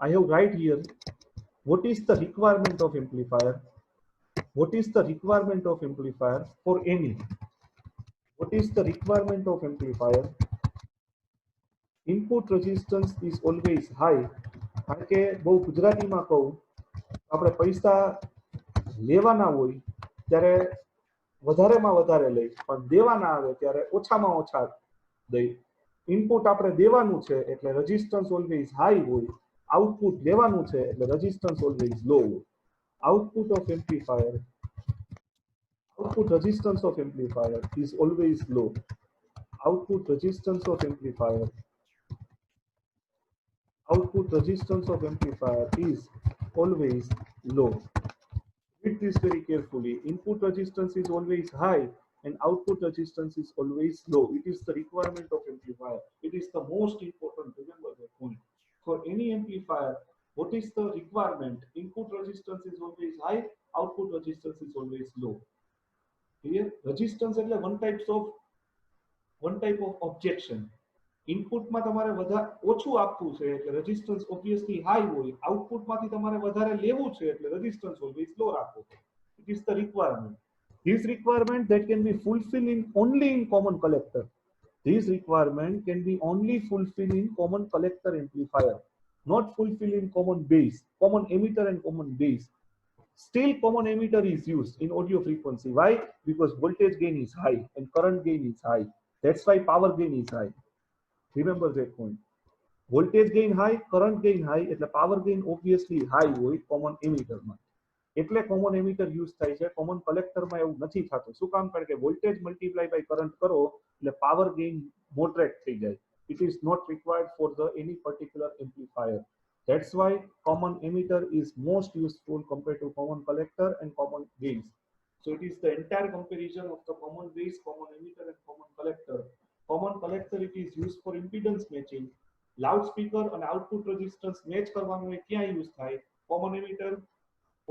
I have write here what is the requirement of amplifier. What is the requirement of amplifier for any? What is the requirement of amplifier? Input resistance is always high. કારણ કે બહુ ગુજરાતીમાં કહું, આપણે પૈસા લેવાના હોય ત્યારે વધારેમાં વધારે લઈ, પણ દેવાના આવે ત્યારે ઓછામાં ઓછા દઈ. ઇનપુટ આપણે દેવાનું છે એટલે રેઝિસ્ટન્સ ઓલવેઝ હાઈ હોય, આઉટપુટ લેવાનું છે એટલે રેઝિસ્ટન્સ ઓલવેઝ લો હોય. Output resistance of amplifier is always low. Output resistance of amplifier is always low. Read this very carefully. Input resistance is always high, and output resistance is always low. It is the requirement of amplifier. It is the most important. Remember that point. For any amplifier, what is the requirement? Input resistance is always high, output resistance is always low. Clear? Resistance એટલે one type of objection. ઇનપુટમાં તમારે ઓછું આપવું છે એટલે resistance obviously high હોય, આઉટપુટમાંથી તમારે વધારે લેવું છે એટલે રેઝિસ્ટન્સ ઓલવેઝ લો રાખવો. It is the requirement. This requirement that can be fulfilled in only in common collector. This requirement can be only fulfilled in common collector amplifier, not fulfilled in common base, common emitter and common base. Still common emitter is used in audio frequency. Why? Because voltage gain is high and current gain is high. That's why power gain is high. Remember that point. Voltage gain high, current gain high, એટલે power gain obviously high હોય common emitter માં. એટલે common emitter use થાય છે. common collector માં એવું નથી થતું. શું કામ? કારણ કે voltage multiply by current કરો એટલે power gain moderate થઈ જાય. It is not required for the any particular amplifier. That's why common emitter is most useful compared to common collector and common base. So it is the entire comparison of the common base, common emitter and common collector. Common collector it is used for impedance matching. Loudspeaker and output resistance match કરવાનું હોય ક્યાં use થાય? Common emitter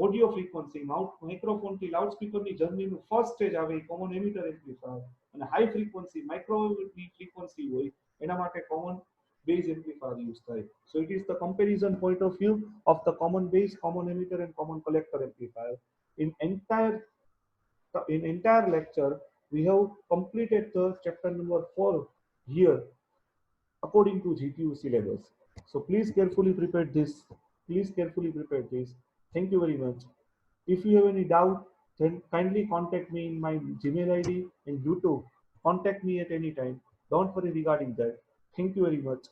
audio frequency microphone થી loudspeaker ની journey નું first stage આવે common emitter amplifier, અને high frequency microwave frequency હોય એના માટે common base amplifier use થાય. So it is the comparison point of view of the common base, common emitter and common collector amplifier. In entire lecture we have completed the chapter number 4 here according to GTU syllabus. So please carefully prepare this. Thank you very much. If you have any doubt, then kindly contact me in my Gmail ID and YouTube. Contact me at any time. Don't worry regarding that. Thank you very much.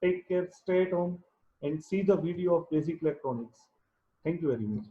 Take care, stay at home and see the video of basic electronics. Thank you very much.